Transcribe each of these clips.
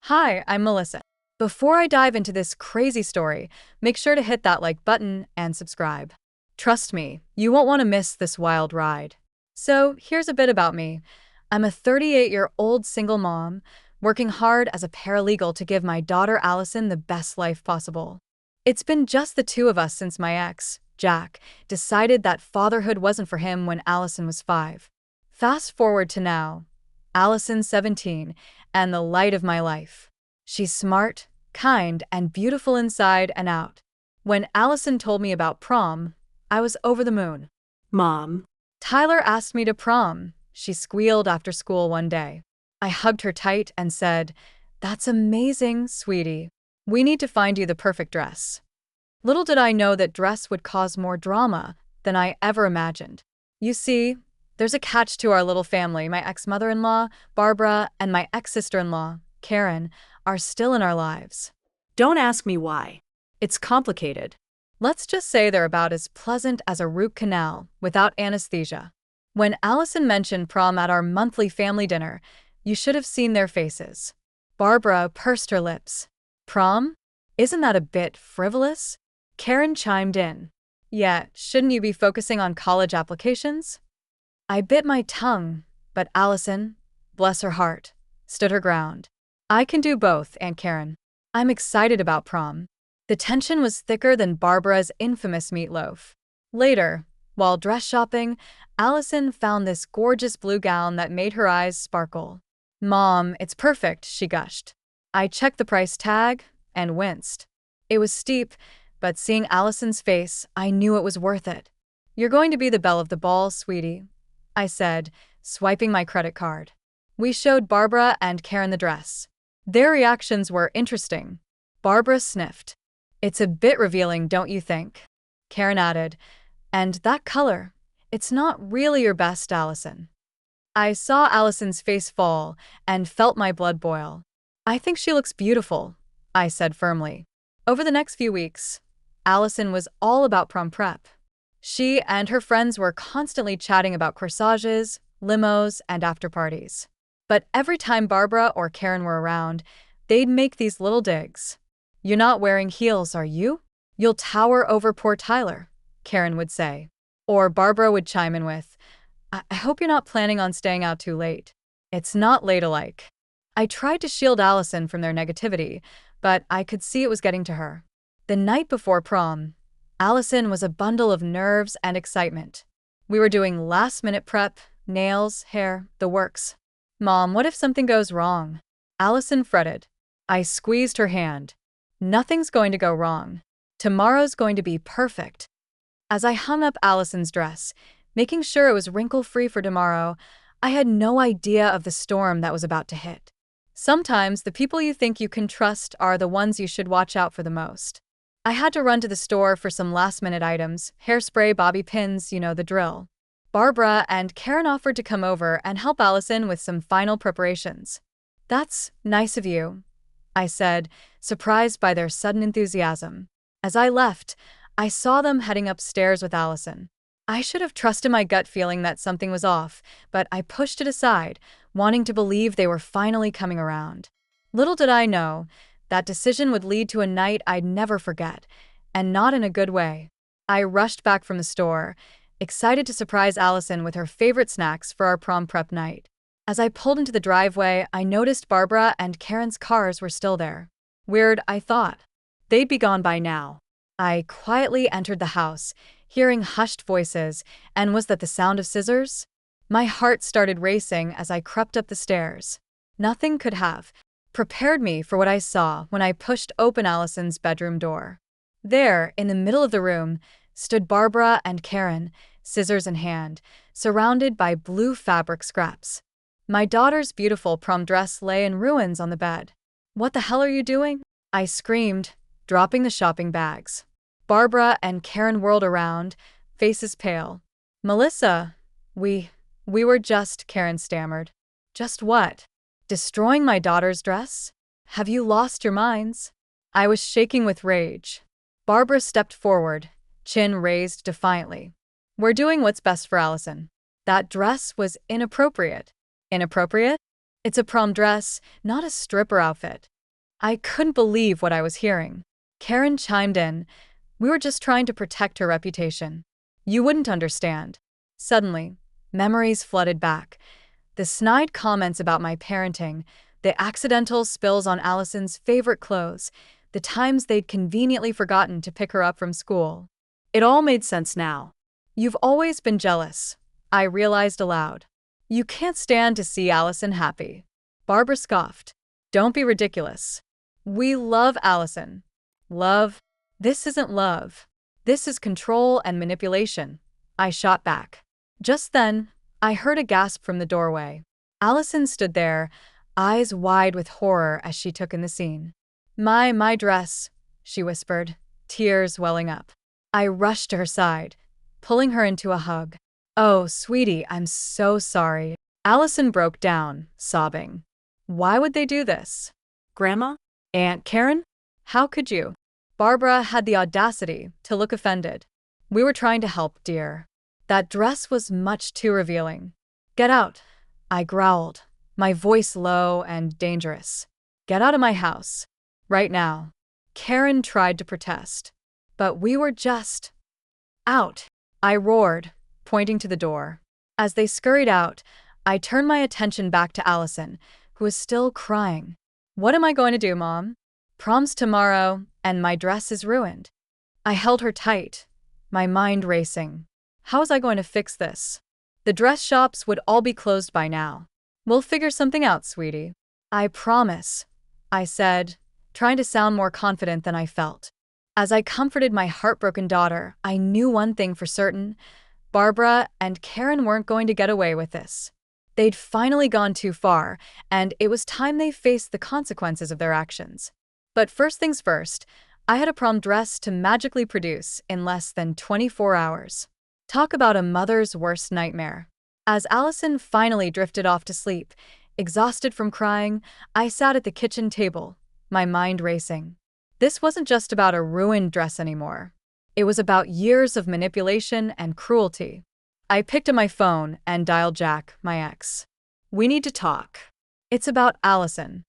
Hi, I'm Melissa. Before I dive into this crazy story, make sure to hit that like button and subscribe. Trust me, you won't want to miss this wild ride. So, here's a bit about me. I'm a 38-year-old single mom, working hard as a paralegal to give my daughter Allison the best life possible. It's been just the two of us since my ex, Jack, decided that fatherhood wasn't for him when Allison was 5. Fast forward to now. Allison's 17, and the light of my life. She's smart, kind, and beautiful inside and out. When Allison told me about prom, I was over the moon. Mom, Tyler asked me to prom, she squealed after school one day. I hugged her tight and said, "That's amazing, sweetie. We need to find you the perfect dress." Little did I know that dress would cause more drama than I ever imagined. You see, there's a catch to our little family. My ex-mother-in-law, Barbara, and my ex-sister-in-law, Karen, are still in our lives. don't ask me why. It's complicated. Let's just say they're about as pleasant as a root canal without anesthesia. When Allison mentioned prom at our monthly family dinner, you should have seen their faces. Barbara pursed her lips. Prom? Isn't that a bit frivolous? Karen chimed in. Yeah, shouldn't you be focusing on college applications? I bit my tongue, but Allison, bless her heart, stood her ground. I can do both, Aunt Karen. I'm excited about prom. The tension was thicker than Barbara's infamous meatloaf. Later, while dress shopping, Allison found this gorgeous blue gown that made her eyes sparkle. "Mom, it's perfect," she gushed. I checked the price tag and winced. It was steep, but seeing Allison's face, I knew it was worth it. "You're going to be the belle of the ball, sweetie," I said, swiping my credit card. We showed Barbara and Karen the dress. Their reactions were interesting. Barbara sniffed. "It's a bit revealing, don't you think?" Karen added, "And that color, it's not really your best, Allison." I saw Allison's face fall and felt my blood boil. "I think she looks beautiful," I said firmly. Over the next few weeks, Allison was all about prom prep. She and her friends were constantly chatting about corsages, limos, and after-parties. But every time Barbara or Karen were around, they'd make these little digs. "You're not wearing heels, are you? You'll tower over poor Tyler," Karen would say. Or Barbara would chime in with, I hope you're not planning on staying out too late." It's not ladylike. I tried to shield Allison from their negativity, but I could see it was getting to her. The night before prom, Allison was a bundle of nerves and excitement. We were doing last-minute prep, nails, hair, the works. "Mom, what if something goes wrong?" Allison fretted. I squeezed her hand. "Nothing's going to go wrong. Tomorrow's going to be perfect." As I hung up Allison's dress, making sure it was wrinkle-free for tomorrow, I had no idea of the storm that was about to hit. Sometimes the people you think you can trust are the ones you should watch out for the most. I had to run to the store for some last-minute items, hairspray, bobby pins, you know the drill. Barbara and Karen offered to come over and help Allison with some final preparations. "That's nice of you," I said, surprised by their sudden enthusiasm. As I left, I saw them heading upstairs with Allison. I should have trusted my gut feeling that something was off, but I pushed it aside, wanting to believe they were finally coming around. Little did I know, that decision would lead to a night I'd never forget, and not in a good way. I rushed back from the store, excited to surprise Allison with her favorite snacks for our prom prep night. As I pulled into the driveway, I noticed Barbara and Karen's cars were still there. Weird, I thought. They'd be gone by now. I quietly entered the house, hearing hushed voices, and was that the sound of scissors? My heart started racing as I crept up the stairs. Nothing could have prepared me for what I saw when I pushed open Allison's bedroom door. There, in the middle of the room, stood Barbara and Karen, scissors in hand, surrounded by blue fabric scraps. My daughter's beautiful prom dress lay in ruins on the bed. "What the hell are you doing?" I screamed, dropping the shopping bags. Barbara and Karen whirled around, faces pale. "Melissa, we were just," Karen stammered. "Just what? Destroying my daughter's dress? Have you lost your minds?" I was shaking with rage. Barbara stepped forward, chin raised defiantly. "We're doing what's best for Allison. That dress was inappropriate." "Inappropriate? It's a prom dress, not a stripper outfit." I couldn't believe what I was hearing. Karen chimed in. We were just trying to protect her reputation. You wouldn't understand. Suddenly, memories flooded back. The snide comments about my parenting, the accidental spills on Allison's favorite clothes, the times they'd conveniently forgotten to pick her up from school. It all made sense now. You've always been jealous, I realized aloud. You can't stand to see Allison happy. Barbara scoffed. Don't be ridiculous. We love Allison. Love? This isn't love. This is control and manipulation, I shot back. Just then, I heard a gasp from the doorway. Allison stood there, eyes wide with horror as she took in the scene. My dress, she whispered, tears welling up. I rushed to her side, pulling her into a hug. Oh, sweetie, I'm so sorry. Allison broke down, sobbing. Why would they do this? Grandma? Aunt Karen? How could you? Barbara had the audacity to look offended. We were trying to help, dear. That dress was much too revealing. Get out, I growled, my voice low and dangerous. Get out of my house. Right now. Karen tried to protest. But we were just out, I roared, pointing to the door. As they scurried out, I turned my attention back to Allison, who was still crying. What am I going to do, Mom? Prom's tomorrow, and my dress is ruined. I held her tight, my mind racing. How was I going to fix this? The dress shops would all be closed by now. We'll figure something out, sweetie. I promise, I said, trying to sound more confident than I felt. As I comforted my heartbroken daughter, I knew one thing for certain. Barbara and Karen weren't going to get away with this. They'd finally gone too far, and it was time they faced the consequences of their actions. But first things first, I had a prom dress to magically produce in less than 24 hours. Talk about a mother's worst nightmare. As Allison finally drifted off to sleep, exhausted from crying, I sat at the kitchen table, my mind racing. This wasn't just about a ruined dress anymore. It was about years of manipulation and cruelty. I picked up my phone and dialed Jack, my ex. We need to talk. It's about Allison.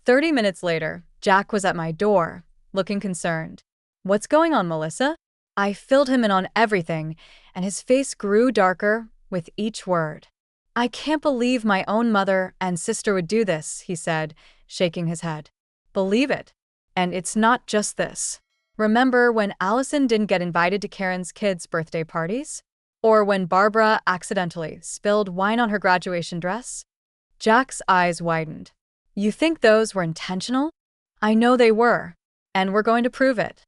30 minutes later, Jack was at my door, looking concerned. What's going on, Melissa? I filled him in on everything, and his face grew darker with each word. I can't believe my own mother and sister would do this, he said, shaking his head. Believe it. And it's not just this. Remember when Allison didn't get invited to Karen's kids' birthday parties? Or when Barbara accidentally spilled wine on her graduation dress? Jack's eyes widened. You think those were intentional? I know they were, and we're going to prove it.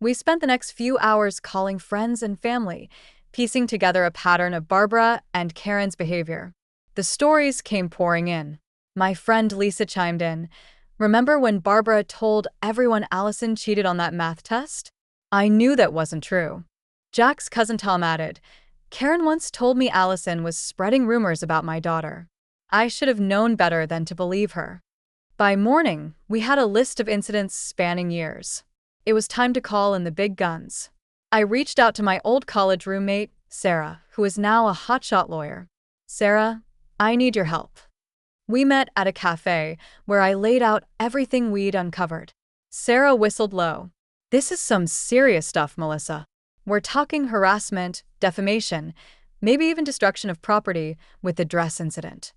We spent the next few hours calling friends and family, piecing together a pattern of Barbara and Karen's behavior. The stories came pouring in. My friend Lisa chimed in. Remember when Barbara told everyone Allison cheated on that math test? I knew that wasn't true. Jack's cousin Tom added, Karen once told me Allison was spreading rumors about my daughter. I should have known better than to believe her. By morning, we had a list of incidents spanning years. It was time to call in the big guns. I reached out to my old college roommate, Sarah, who is now a hotshot lawyer. Sarah, I need your help. We met at a cafe where I laid out everything we'd uncovered. Sarah whistled low. This is some serious stuff, Melissa. We're talking harassment, defamation, maybe even destruction of property with the dress incident.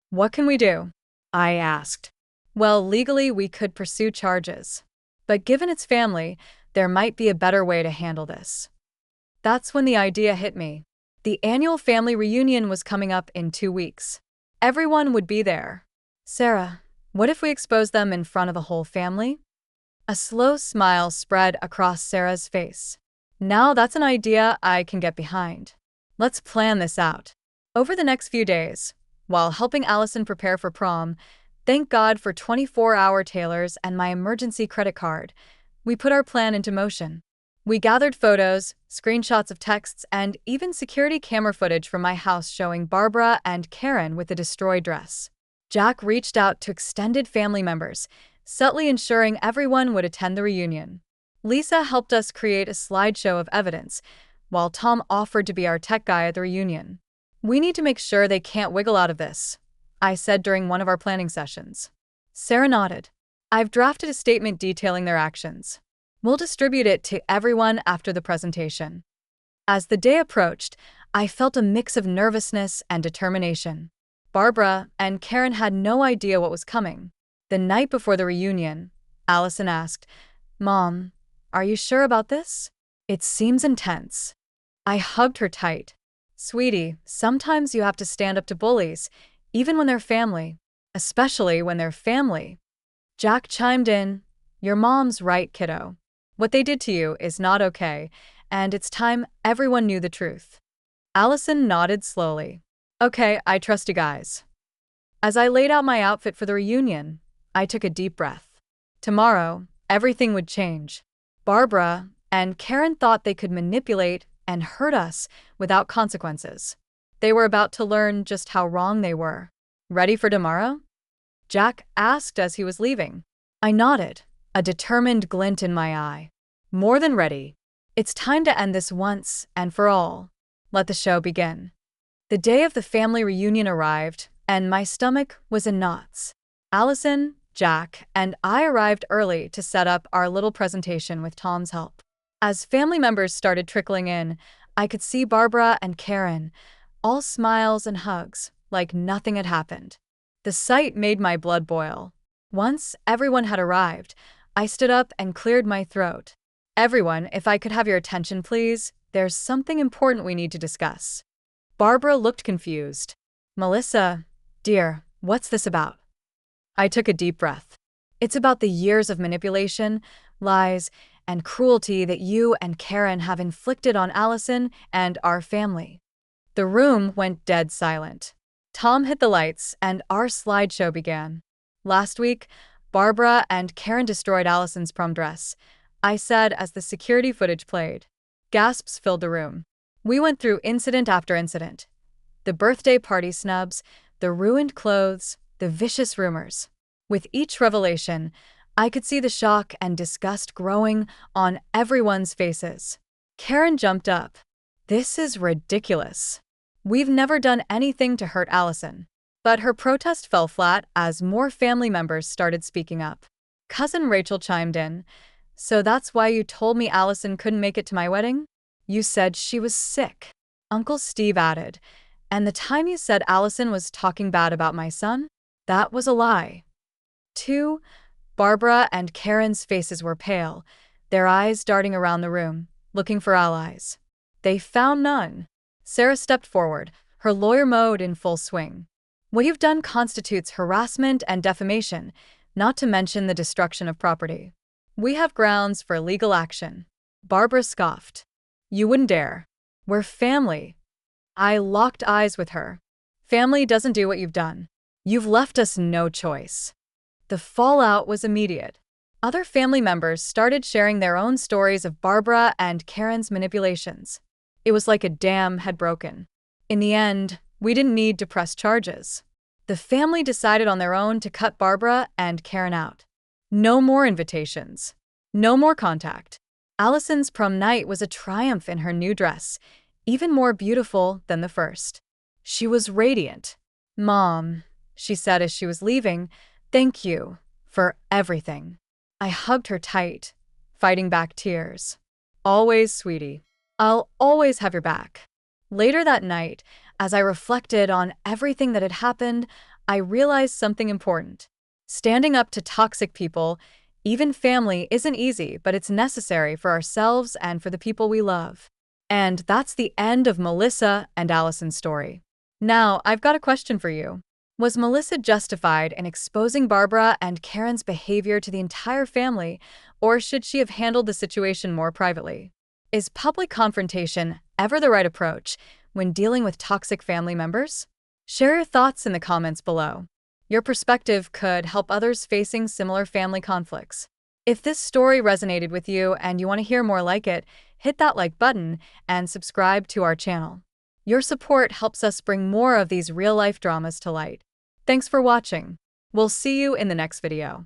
What can we do? I asked. Well, legally we could pursue charges. But given its family, there might be a better way to handle this. That's when the idea hit me. The annual family reunion was coming up in 2 weeks. Everyone would be there. Sarah, what if we expose them in front of the whole family? A slow smile spread across Sarah's face. Now that's an idea I can get behind. Let's plan this out. Over the next few days, while helping Allison prepare for prom, thank God for 24-hour tailors and my emergency credit card, we put our plan into motion. We gathered photos, screenshots of texts, and even security camera footage from my house showing Barbara and Karen with the destroyed dress. Jack reached out to extended family members, subtly ensuring everyone would attend the reunion. Lisa helped us create a slideshow of evidence, while Tom offered to be our tech guy at the reunion. We need to make sure they can't wiggle out of this, I said during one of our planning sessions. Sarah nodded. I've drafted a statement detailing their actions. We'll distribute it to everyone after the presentation. As the day approached, I felt a mix of nervousness and determination. Barbara and Karen had no idea what was coming. The night before the reunion, Allison asked, "Mom, are you sure about this? It seems intense." I hugged her tight. "Sweetie, sometimes you have to stand up to bullies, even when they're family, especially when they're family." Jack chimed in, "Your mom's right, kiddo. What they did to you is not okay, and it's time everyone knew the truth." Allison nodded slowly. "Okay, I trust you guys." As I laid out my outfit for the reunion, I took a deep breath. Tomorrow, everything would change. Barbara and Karen thought they could manipulate and hurt us without consequences. They were about to learn just how wrong they were. "Ready for tomorrow?" Jack asked as he was leaving. I nodded, a determined glint in my eye. "More than ready. It's time to end this once and for all. Let the show begin." The day of the family reunion arrived, and my stomach was in knots. Allison, Jack, and I arrived early to set up our little presentation with Tom's help. As family members started trickling in, I could see Barbara and Karen, all smiles and hugs, like nothing had happened. The sight made my blood boil. Once everyone had arrived, I stood up and cleared my throat. "Everyone, if I could have your attention, please. There's something important we need to discuss." Barbara looked confused. "Melissa, dear, what's this about?" I took a deep breath. "It's about the years of manipulation, lies, and cruelty that you and Karen have inflicted on Allison and our family." The room went dead silent. Tom hit the lights, and our slideshow began. "Last week, Barbara and Karen destroyed Allison's prom dress," I said as the security footage played. Gasps filled the room. We went through incident after incident. The birthday party snubs, the ruined clothes, the vicious rumors. With each revelation, I could see the shock and disgust growing on everyone's faces. Karen jumped up. "This is ridiculous. We've never done anything to hurt Allison." But her protest fell flat as more family members started speaking up. Cousin Rachel chimed in. "So that's why you told me Allison couldn't make it to my wedding? You said she was sick." Uncle Steve added, "And the time you said Allison was talking bad about my son? That was a lie." 2. Barbara and Karen's faces were pale, their eyes darting around the room, looking for allies. They found none. Sarah stepped forward, her lawyer mode in full swing. "What you've done constitutes harassment and defamation, not to mention the destruction of property. We have grounds for legal action." Barbara scoffed. "You wouldn't dare. We're family." I locked eyes with her. "Family doesn't do what you've done. You've left us no choice." The fallout was immediate. Other family members started sharing their own stories of Barbara and Karen's manipulations. It was like a dam had broken. In the end, we didn't need to press charges. The family decided on their own to cut Barbara and Karen out. No more invitations. No more contact. Allison's prom night was a triumph in her new dress, even more beautiful than the first. She was radiant. "Mom," she said as she was leaving, "thank you for everything." I hugged her tight, fighting back tears. "Always, sweetie. I'll always have your back." Later that night, as I reflected on everything that had happened, I realized something important. Standing up to toxic people, even family, isn't easy, but it's necessary for ourselves and for the people we love. And that's the end of Melissa and Allison's story. Now, I've got a question for you. Was Melissa justified in exposing Barbara and Karen's behavior to the entire family, or should she have handled the situation more privately? Is public confrontation ever the right approach when dealing with toxic family members? Share your thoughts in the comments below. Your perspective could help others facing similar family conflicts. If this story resonated with you and you want to hear more like it, hit that like button and subscribe to our channel. Your support helps us bring more of these real-life dramas to light. Thanks for watching. We'll see you in the next video.